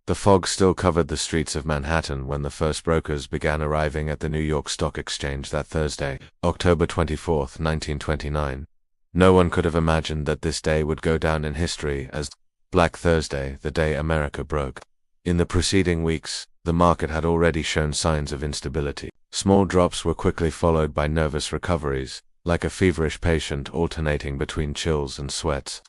The fog still covered the streets of Manhattan when the first brokers began arriving at the New York Stock Exchange that Thursday, October 24, 1929. No one could have imagined that this day would go down in history as Black Thursday, the day America broke. In the preceding weeks, the market had already shown signs of instability. Small drops were quickly followed by nervous recoveries, like a feverish patient alternating between chills and sweats.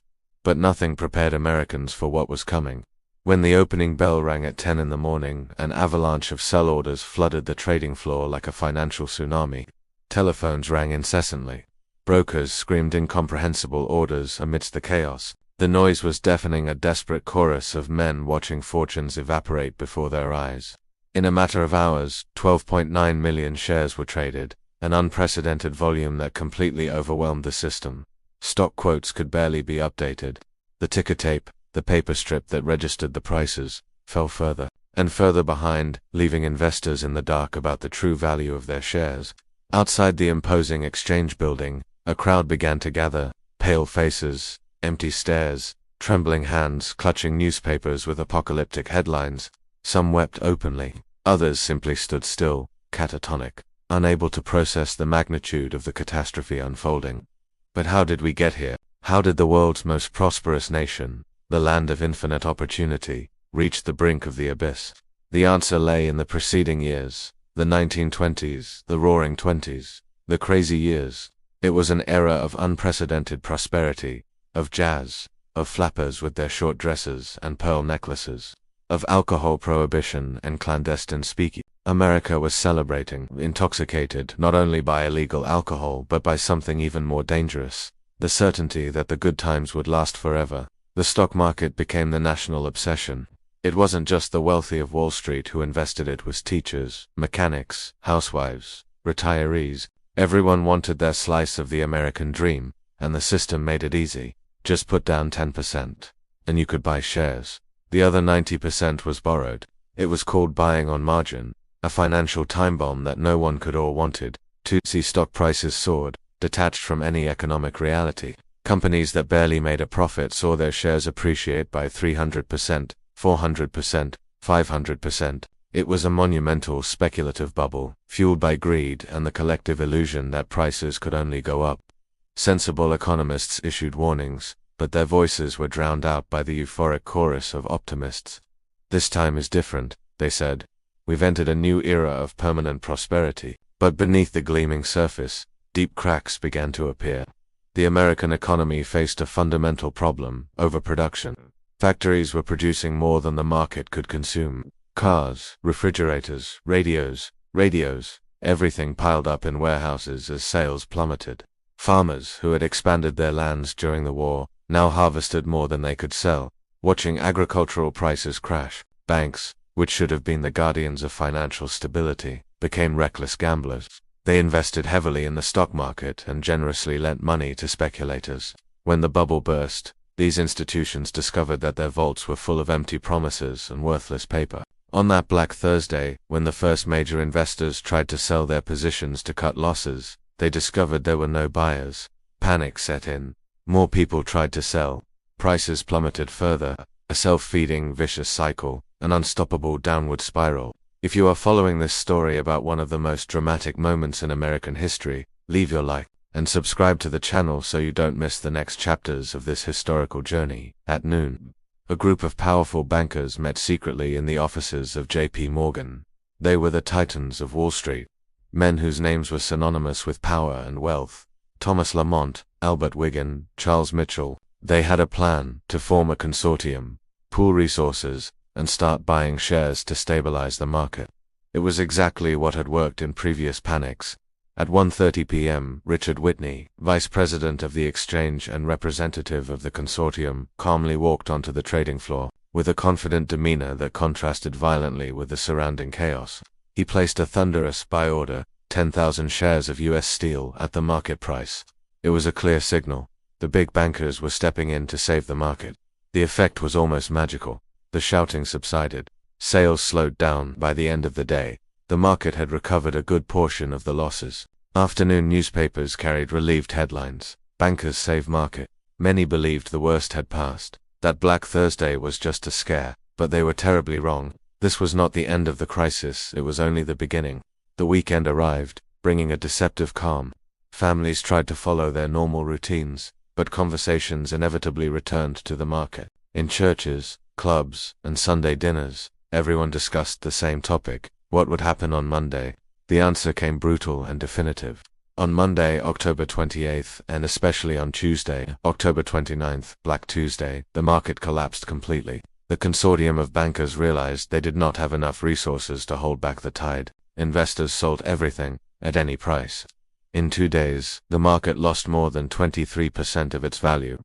But nothing prepared Americans for what was coming. When the opening bell rang at 10 in the morning, an avalanche of sell orders flooded the trading floor like a financial tsunami. Telephones rang incessantly. Brokers screamed incomprehensible orders amidst the chaos. The noise was deafening, a desperate chorus of men watching fortunes evaporate before their eyes. In a matter of hours, 12.9 million shares were traded, an unprecedented volume that completely overwhelmed the system. Stock quotes could barely be updated. The ticker tape, the paper strip that registered the prices, fell further and further behind, leaving investors in the dark about the true value of their shares. Outside the imposing exchange building, a crowd began to gather, pale faces, empty stares, trembling hands clutching newspapers with apocalyptic headlines. Some wept openly, others simply stood still, catatonic, unable to process the magnitude of the catastrophe unfolding. But how did we get here? How did the world's most prosperous nation, the land of infinite opportunity, reached the brink of the abyss? The answer lay in the preceding years, the 1920s, the roaring 20s, the crazy years. It was an era of unprecedented prosperity, of jazz, of flappers with their short dresses and pearl necklaces, of alcohol prohibition and clandestine speakeasy. America was celebrating, intoxicated not only by illegal alcohol but by something even more dangerous, the certainty that the good times would last forever. The stock market became the national obsession. It wasn't just the wealthy of Wall Street who invested, it was teachers, mechanics, housewives, retirees. Everyone wanted their slice of the American dream, and the system made it easy. Just put down 10%, and you could buy shares. The other 90% was borrowed. It was called buying on margin, a financial time bomb that no one could or wanted to see. Stock prices soared, detached from any economic reality. Companies that barely made a profit saw their shares appreciate by 300%, 400%, 500%. It was a monumental speculative bubble, fueled by greed and the collective illusion that prices could only go up. Sensible economists issued warnings, but their voices were drowned out by the euphoric chorus of optimists. This time is different, they said. We've entered a new era of permanent prosperity. But beneath the gleaming surface, deep cracks began to appear. The American economy faced a fundamental problem: overproduction. Factories were producing more than the market could consume. Cars, refrigerators, radios, everything piled up in warehouses as sales plummeted. Farmers, who had expanded their lands during the war, now harvested more than they could sell, watching agricultural prices crash. Banks, which should have been the guardians of financial stability, became reckless gamblers. They invested heavily in the stock market and generously lent money to speculators. When the bubble burst, these institutions discovered that their vaults were full of empty promises and worthless paper. On that Black Thursday, when the first major investors tried to sell their positions to cut losses, they discovered there were no buyers. Panic set in. More people tried to sell. Prices plummeted further, a self-feeding vicious cycle, an unstoppable downward spiral. If you are following this story about one of the most dramatic moments in American history, leave your like and subscribe to the channel so you don't miss the next chapters of this historical journey. At noon, a group of powerful bankers met secretly in the offices of J.P. Morgan. They were the titans of Wall Street, men whose names were synonymous with power and wealth. Thomas Lamont, Albert Wiggin, Charles Mitchell. They had a plan to form a consortium, pool resources, and start buying shares to stabilize the market. It was exactly what had worked in previous panics. At 1:30 p.m., Richard Whitney, vice president of the exchange and representative of the consortium, calmly walked onto the trading floor, with a confident demeanor that contrasted violently with the surrounding chaos. He placed a thunderous buy order, 10,000 shares of U.S. Steel, at the market price. It was a clear signal. The big bankers were stepping in to save the market. The effect was almost magical. The shouting subsided. Sales slowed down. By the end of the day, the market had recovered a good portion of the losses. Afternoon newspapers carried relieved headlines. Bankers save market. Many believed the worst had passed, that Black Thursday was just a scare. But they were terribly wrong. This was not the end of the crisis, it was only the beginning. The weekend arrived, bringing a deceptive calm. Families tried to follow their normal routines, but conversations inevitably returned to the market. In churches, clubs, and Sunday dinners, everyone discussed the same topic: what would happen on Monday? The answer came brutal and definitive. On Monday, October 28th, and especially on Tuesday, October 29th, Black Tuesday, the market collapsed completely. The consortium of bankers realized they did not have enough resources to hold back the tide. Investors sold everything, at any price. In 2 days, the market lost more than 23% of its value.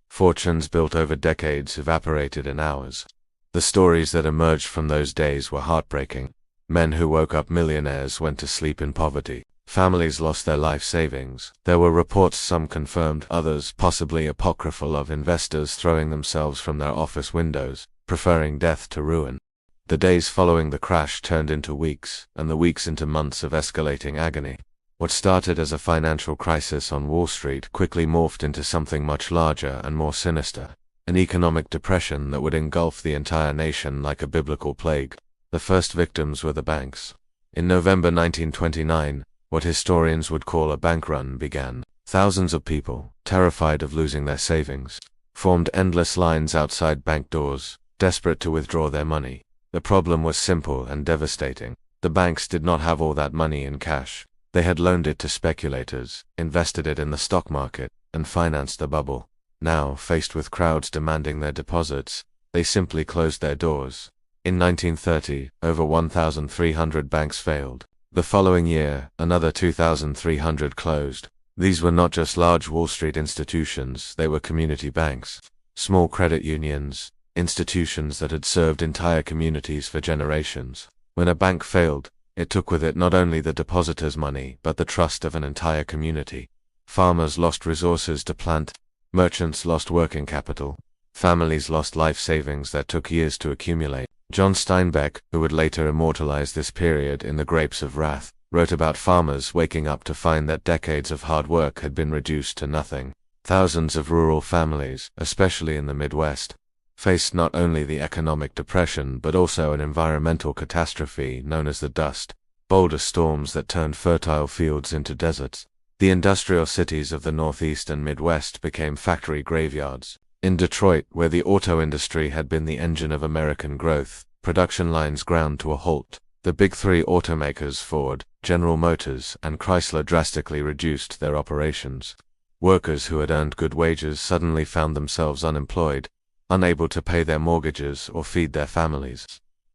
Fortunes built over decades evaporated in hours. The stories that emerged from those days were heartbreaking. Men who woke up millionaires went to sleep in poverty. Families lost their life savings. There were reports, some confirmed, others possibly apocryphal, of investors throwing themselves from their office windows, preferring death to ruin. The days following the crash turned into weeks, and the weeks into months of escalating agony. What started as a financial crisis on Wall Street quickly morphed into something much larger and more sinister: an economic depression that would engulf the entire nation like a biblical plague. The first victims were the banks. In November 1929, what historians would call a bank run began. Thousands of people, terrified of losing their savings, formed endless lines outside bank doors, desperate to withdraw their money. The problem was simple and devastating. The banks did not have all that money in cash. They had loaned it to speculators, invested it in the stock market, and financed the bubble. Now, faced with crowds demanding their deposits, they simply closed their doors. In 1930, over 1,300 banks failed. The following year, another 2,300 closed. These were not just large Wall Street institutions, they were community banks. Small credit unions, institutions that had served entire communities for generations. When a bank failed, it took with it not only the depositors' money, but the trust of an entire community. Farmers lost resources to plant, merchants lost working capital, families lost life savings that took years to accumulate. John Steinbeck, who would later immortalize this period in The Grapes of Wrath, wrote about farmers waking up to find that decades of hard work had been reduced to nothing. Thousands of rural families, especially in the Midwest, faced not only the economic depression but also an environmental catastrophe known as the dust boulder storms that turned fertile fields into deserts. The industrial cities of the Northeast and Midwest became factory graveyards. In Detroit, where the auto industry had been the engine of American growth, production lines ground to a halt. The big three automakers, Ford, General Motors, and Chrysler, drastically reduced their operations. Workers who had earned good wages suddenly found themselves unemployed, unable to pay their mortgages or feed their families.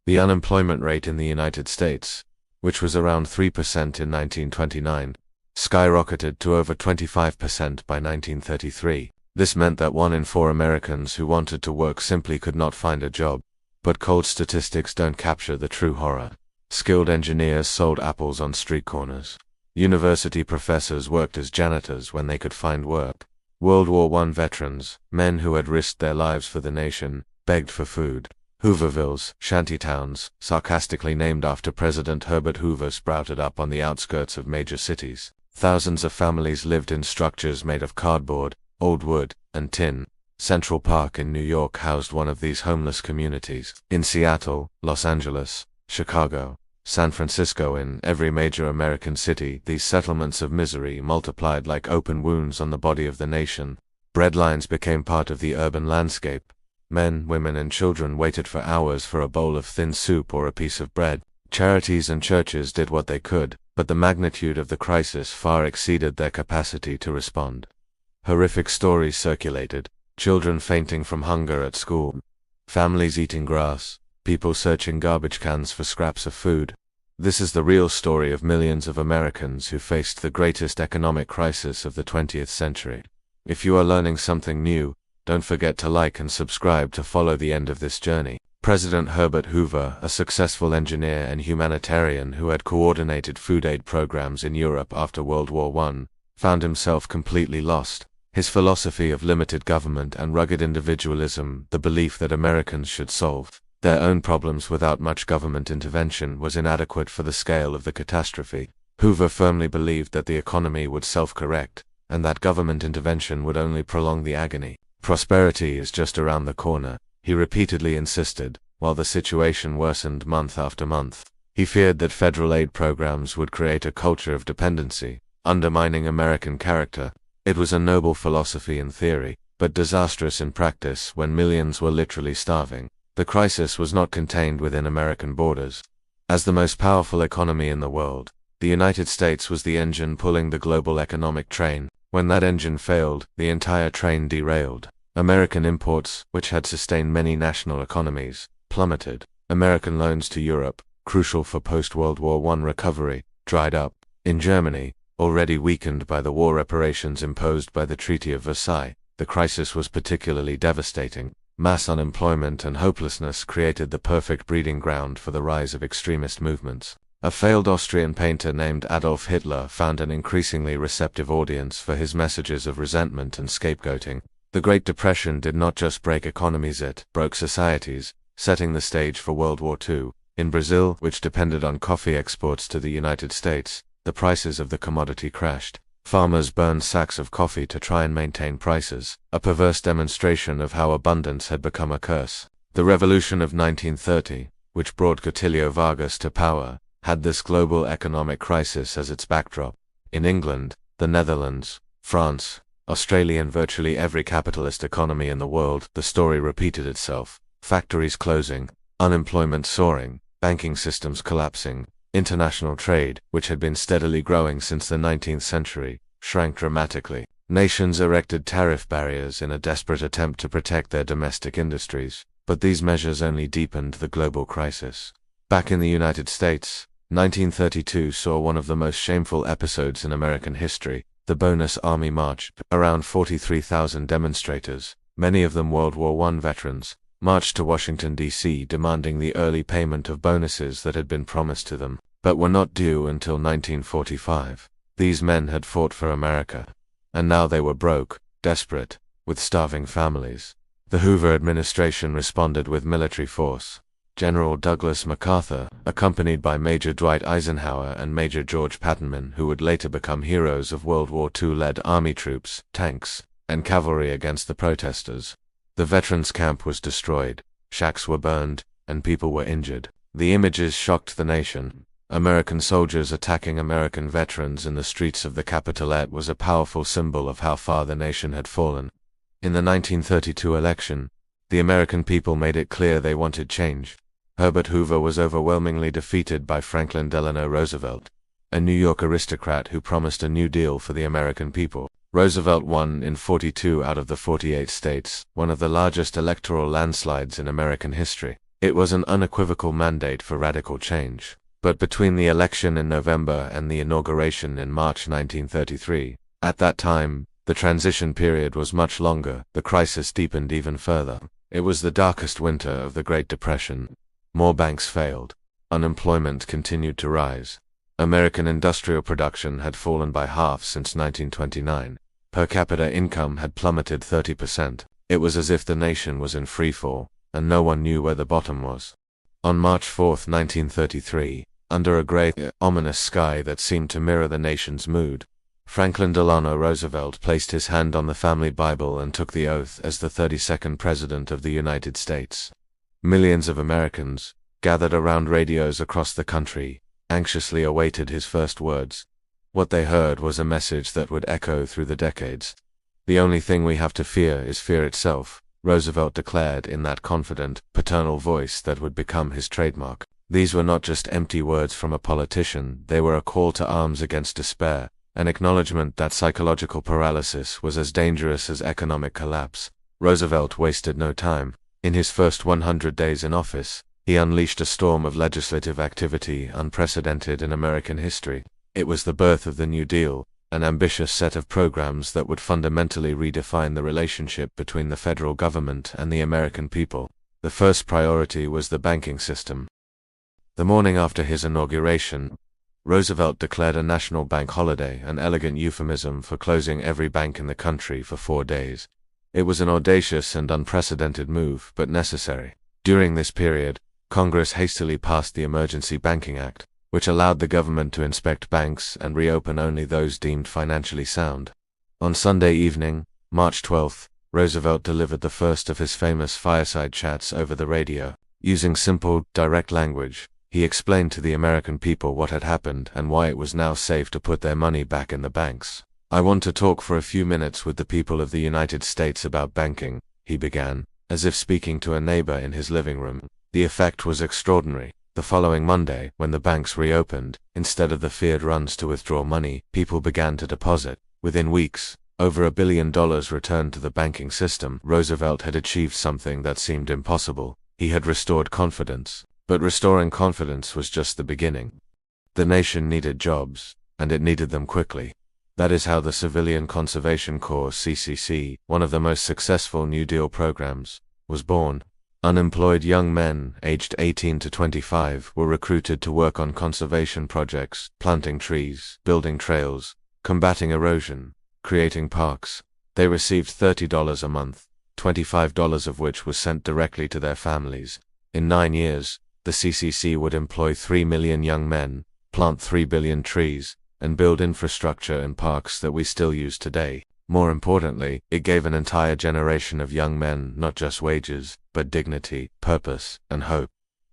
The unemployment rate in the United States, which was around 3% in 1929, skyrocketed to over 25% by 1933. This meant that 1 in 4 Americans who wanted to work simply could not find a job. But cold statistics don't capture the true horror. Skilled engineers sold apples on street corners. University professors worked as janitors when they could find work. World War I veterans, men who had risked their lives for the nation, begged for food. Hoovervilles, shantytowns, sarcastically named after President Herbert Hoover, sprouted up on the outskirts of major cities. Thousands of families lived in structures made of cardboard, old wood, and tin. Central Park in New York housed one of these homeless communities. In Seattle, Los Angeles, Chicago, San Francisco, in every major American city, these settlements of misery multiplied like open wounds on the body of the nation. Bread lines became part of the urban landscape. Men, women, and children waited for hours for a bowl of thin soup or a piece of bread. Charities and churches did what they could, but the magnitude of the crisis far exceeded their capacity to respond. Horrific stories circulated: children fainting from hunger at school, families eating grass, people searching garbage cans for scraps of food. This is the real story of millions of Americans who faced the greatest economic crisis of the 20th century. If you are learning something new, don't forget to like and subscribe to follow the end of this journey. President Herbert Hoover, a successful engineer and humanitarian who had coordinated food aid programs in Europe after World War I, found himself completely lost. His philosophy of limited government and rugged individualism, the belief that Americans should solve their own problems without much government intervention, was inadequate for the scale of the catastrophe. Hoover firmly believed that the economy would self-correct, and that government intervention would only prolong the agony. Prosperity is just around the corner, he repeatedly insisted, while the situation worsened month after month. He feared that federal aid programs would create a culture of dependency, undermining American character. It was a noble philosophy in theory, but disastrous in practice when millions were literally starving. The crisis was not contained within American borders. As the most powerful economy in the world, the United States was the engine pulling the global economic train. When that engine failed, the entire train derailed. American imports, which had sustained many national economies, plummeted. American loans to Europe, crucial for post-World War I recovery, dried up. In Germany, already weakened by the war reparations imposed by the Treaty of Versailles, the crisis was particularly devastating. Mass unemployment and hopelessness created the perfect breeding ground for the rise of extremist movements. A failed Austrian painter named Adolf Hitler found an increasingly receptive audience for his messages of resentment and scapegoating. The Great Depression did not just break economies, it broke societies, setting the stage for World War II. In Brazil, which depended on coffee exports to the United States, the prices of the commodity crashed. Farmers burned sacks of coffee to try and maintain prices, a perverse demonstration of how abundance had become a curse. The Revolution of 1930, which brought Getúlio Vargas to power, had this global economic crisis as its backdrop. In England, the Netherlands, France, Australia and virtually every capitalist economy in the world, the story repeated itself. Factories closing, unemployment soaring, banking systems collapsing. International trade, which had been steadily growing since the 19th century, shrank dramatically. Nations erected tariff barriers in a desperate attempt to protect their domestic industries, but these measures only deepened the global crisis. Back in the United States, 1932 saw one of the most shameful episodes in American history, the Bonus Army March. Around 43,000 demonstrators, many of them World War I veterans, marched to Washington, D.C. demanding the early payment of bonuses that had been promised to them, but were not due until 1945. These men had fought for America, and now they were broke, desperate, with starving families. The Hoover administration responded with military force. General Douglas MacArthur, accompanied by Major Dwight Eisenhower and Major George Patton, who would later become heroes of World War II, led army troops, tanks, and cavalry against the protesters. The veterans' camp was destroyed, shacks were burned, and people were injured. The images shocked the nation. American soldiers attacking American veterans in the streets of the Capitol was a powerful symbol of how far the nation had fallen. In the 1932 election, the American people made it clear they wanted change. Herbert Hoover was overwhelmingly defeated by Franklin Delano Roosevelt, a New York aristocrat who promised a New Deal for the American people. Roosevelt won in 42 out of the 48 states, one of the largest electoral landslides in American history. It was an unequivocal mandate for radical change. But between the election in November and the inauguration in March 1933, at that time, the transition period was much longer. The crisis deepened even further. It was the darkest winter of the Great Depression. More banks failed. Unemployment continued to rise. American industrial production had fallen by half since 1929. Per capita income had plummeted 30%. It was as if the nation was in freefall, and no one knew where the bottom was. On March 4, 1933, under a gray, ominous sky that seemed to mirror the nation's mood, Franklin Delano Roosevelt placed his hand on the family Bible and took the oath as the 32nd President of the United States. Millions of Americans, gathered around radios across the country, anxiously awaited his first words. What they heard was a message that would echo through the decades. "The only thing we have to fear is fear itself," Roosevelt declared in that confident, paternal voice that would become his trademark. These were not just empty words from a politician, they were a call to arms against despair, an acknowledgement that psychological paralysis was as dangerous as economic collapse. Roosevelt wasted no time. In his first 100 days in office, he unleashed a storm of legislative activity unprecedented in American history. It was the birth of the New Deal, an ambitious set of programs that would fundamentally redefine the relationship between the federal government and the American people. The first priority was the banking system. The morning after his inauguration, Roosevelt declared a national bank holiday, an elegant euphemism for closing every bank in the country for 4 days. It was an audacious and unprecedented move, but necessary. During this period, Congress hastily passed the Emergency Banking Act, which allowed the government to inspect banks and reopen only those deemed financially sound. On Sunday evening, March 12, Roosevelt delivered the first of his famous fireside chats over the radio. Using simple, direct language, he explained to the American people what had happened and why it was now safe to put their money back in the banks. "I want to talk for a few minutes with the people of the United States about banking," he began, as if speaking to a neighbor in his living room. The effect was extraordinary. The following Monday, when the banks reopened, instead of the feared runs to withdraw money, people began to deposit. Within weeks, over $1 billion returned to the banking system. Roosevelt had achieved something that seemed impossible. He had restored confidence. But restoring confidence was just the beginning. The nation needed jobs, and it needed them quickly. That is how the Civilian Conservation Corps (CCC), one of the most successful New Deal programs, was born. Unemployed young men, aged 18 to 25, were recruited to work on conservation projects, planting trees, building trails, combating erosion, creating parks. They received $30 a month, $25 of which was sent directly to their families. In 9 years, the CCC would employ 3 million young men, plant 3 billion trees, and build infrastructure and parks that we still use today. More importantly, it gave an entire generation of young men not just wages, but dignity, purpose, and hope.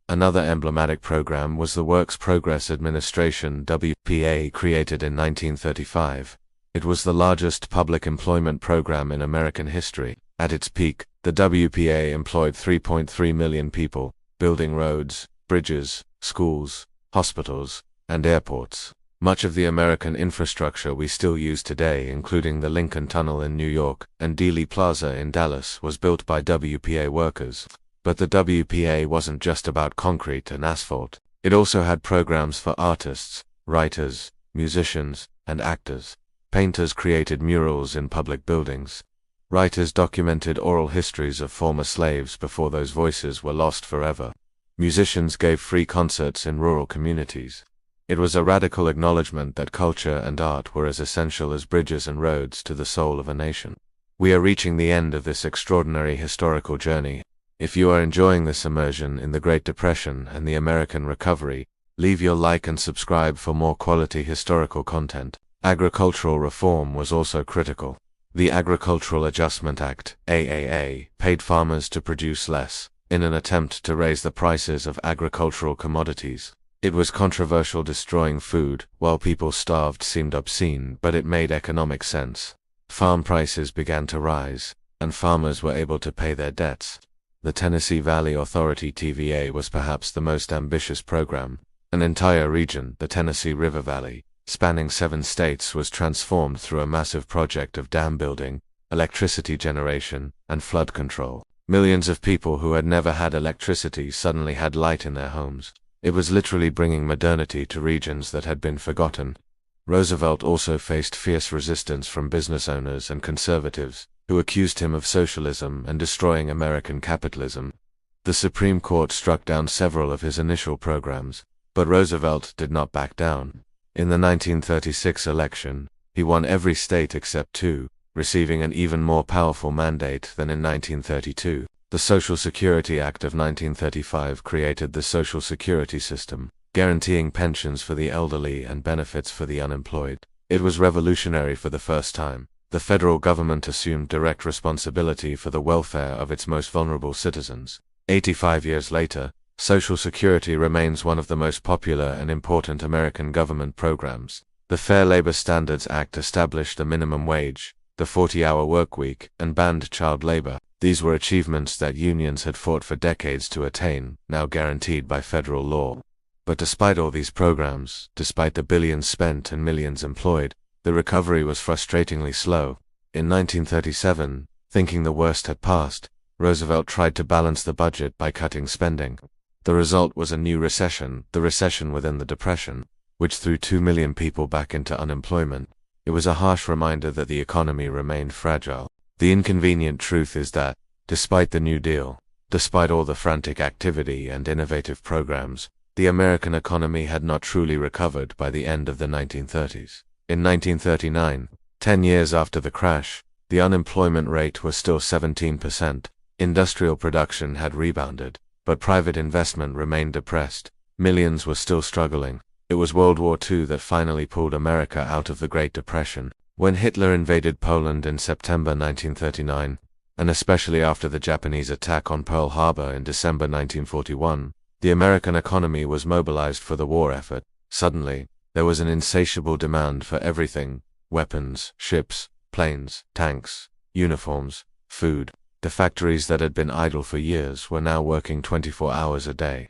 Another emblematic program was the Works Progress Administration (WPA), created in 1935. It was the largest public employment program in American history. At its peak, the WPA employed 3.3 million people, building roads, bridges, schools, hospitals, and airports. Much of the American infrastructure we still use today, including the Lincoln Tunnel in New York and Dealey Plaza in Dallas, was built by WPA workers. But the WPA wasn't just about concrete and asphalt. It also had programs for artists, writers, musicians, and actors. Painters created murals in public buildings. Writers documented oral histories of former slaves before those voices were lost forever. Musicians gave free concerts in rural communities. It was a radical acknowledgement that culture and art were as essential as bridges and roads to the soul of a nation. We are reaching the end of this extraordinary historical journey. If you are enjoying this immersion in the Great Depression and the American recovery, leave your like and subscribe for more quality historical content. Agricultural reform was also critical. The Agricultural Adjustment Act, AAA, paid farmers to produce less, in an attempt to raise the prices of agricultural commodities. It was controversial. Destroying food while people starved seemed obscene, but it made economic sense. Farm prices began to rise, and farmers were able to pay their debts. The Tennessee Valley Authority TVA was perhaps the most ambitious program. An entire region, the Tennessee River Valley, spanning 7 states, was transformed through a massive project of dam building, electricity generation, and flood control. Millions of people who had never had electricity suddenly had light in their homes. It was literally bringing modernity to regions that had been forgotten. Roosevelt also faced fierce resistance from business owners and conservatives, who accused him of socialism and destroying American capitalism. The Supreme Court struck down several of his initial programs, but Roosevelt did not back down. In the 1936 election, he won every state except 2, receiving an even more powerful mandate than in 1932. The Social Security Act of 1935 created the Social Security system, guaranteeing pensions for the elderly and benefits for the unemployed. It was revolutionary. For the first time, the federal government assumed direct responsibility for the welfare of its most vulnerable citizens. 85 years later, Social Security remains one of the most popular and important American government programs. The Fair Labor Standards Act established a minimum wage, the 40-hour workweek, and banned child labor. These were achievements that unions had fought for decades to attain, now guaranteed by federal law. But despite all these programs, despite the billions spent and millions employed, the recovery was frustratingly slow. In 1937, thinking the worst had passed, Roosevelt tried to balance the budget by cutting spending. The result was a new recession, the recession within the Depression, which threw 2 million people back into unemployment. It was a harsh reminder that the economy remained fragile. The inconvenient truth is that, despite the New Deal, despite all the frantic activity and innovative programs, the American economy had not truly recovered by the end of the 1930s. In 1939, 10 years after the crash, the unemployment rate was still 17%. Industrial production had rebounded, but private investment remained depressed. Millions were still struggling. It was World War II that finally pulled America out of the Great Depression. When Hitler invaded Poland in September 1939, and especially after the Japanese attack on Pearl Harbor in December 1941, the American economy was mobilized for the war effort. Suddenly, there was an insatiable demand for everything: weapons, ships, planes, tanks, uniforms, food. The factories that had been idle for years were now working 24 hours a day.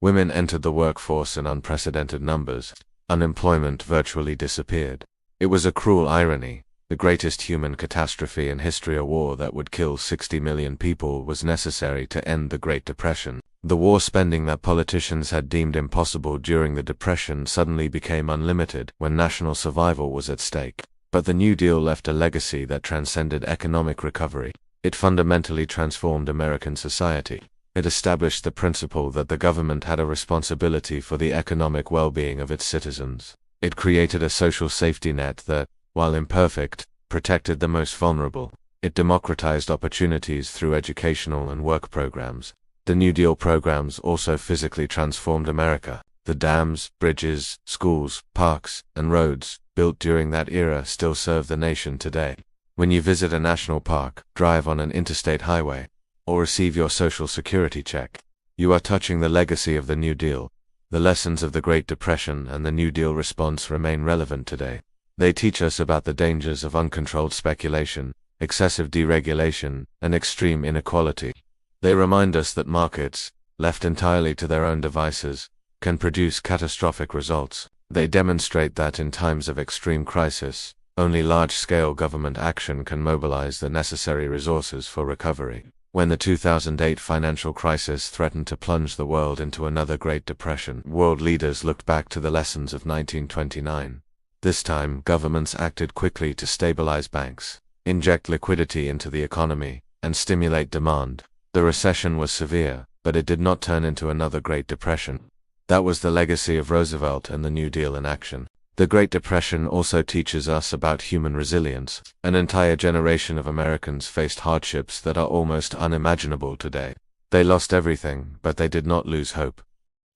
Women entered the workforce in unprecedented numbers. Unemployment virtually disappeared. It was a cruel irony. The greatest human catastrophe in history, a war that would kill 60 million people, was necessary to end the Great Depression. The war spending that politicians had deemed impossible during the Depression suddenly became unlimited when national survival was at stake. But the New Deal left a legacy that transcended economic recovery. It fundamentally transformed American society. It established the principle that the government had a responsibility for the economic well-being of its citizens. It created a social safety net that, while imperfect, protected the most vulnerable. It democratized opportunities through educational and work programs. The New Deal programs also physically transformed America. The dams, bridges, schools, parks, and roads built during that era still serve the nation today. When you visit a national park, drive on an interstate highway, or receive your Social Security check, you are touching the legacy of the New Deal. The lessons of the Great Depression and the New Deal response remain relevant today. They teach us about the dangers of uncontrolled speculation, excessive deregulation, and extreme inequality. They remind us that markets, left entirely to their own devices, can produce catastrophic results. They demonstrate that in times of extreme crisis, only large-scale government action can mobilize the necessary resources for recovery. When the 2008 financial crisis threatened to plunge the world into another Great Depression, world leaders looked back to the lessons of 1929. This time, governments acted quickly to stabilize banks, inject liquidity into the economy, and stimulate demand. The recession was severe, but it did not turn into another Great Depression. That was the legacy of Roosevelt and the New Deal in action. The Great Depression also teaches us about human resilience. An entire generation of Americans faced hardships that are almost unimaginable today. They lost everything, but they did not lose hope.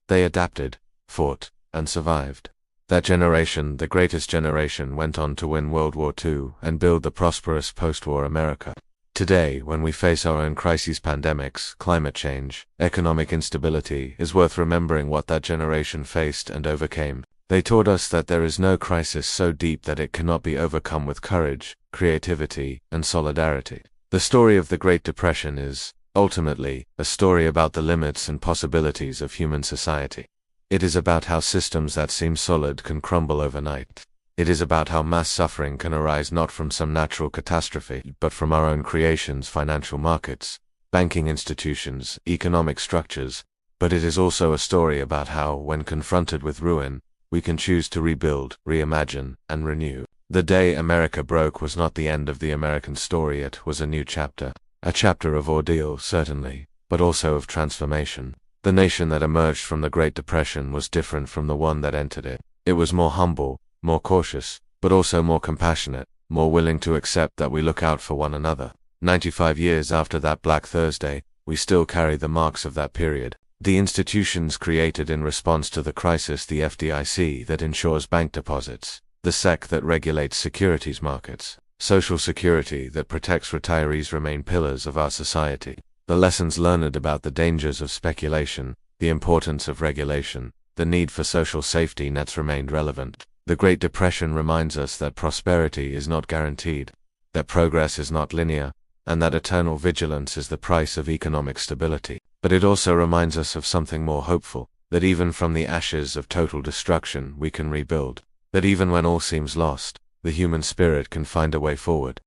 They adapted, fought, and survived. That generation, the greatest generation, went on to win World War II and build the prosperous post-war America. Today, when we face our own crises, pandemics, climate change, economic instability, is worth remembering what that generation faced and overcame. They taught us that there is no crisis so deep that it cannot be overcome with courage, creativity, and solidarity. The story of the Great Depression is, ultimately, a story about the limits and possibilities of human society. It is about how systems that seem solid can crumble overnight. It is about how mass suffering can arise not from some natural catastrophe, but from our own creations: financial markets, banking institutions, economic structures. But it is also a story about how, when confronted with ruin, we can choose to rebuild, reimagine, and renew. The day America broke was not the end of the American story. It was a new chapter. A chapter of ordeal, certainly, but also of transformation. The nation that emerged from the Great Depression was different from the one that entered it. It was more humble, more cautious, but also more compassionate, more willing to accept that we look out for one another. 95 years after that Black Thursday, we still carry the marks of that period. The institutions created in response to the crisis: the FDIC that ensures bank deposits, the SEC that regulates securities markets, Social Security that protects retirees, remain pillars of our society. The lessons learned about the dangers of speculation, the importance of regulation, the need for social safety nets remained relevant. The Great Depression reminds us that prosperity is not guaranteed, that progress is not linear, and that eternal vigilance is the price of economic stability. But it also reminds us of something more hopeful, that even from the ashes of total destruction we can rebuild, that even when all seems lost, the human spirit can find a way forward.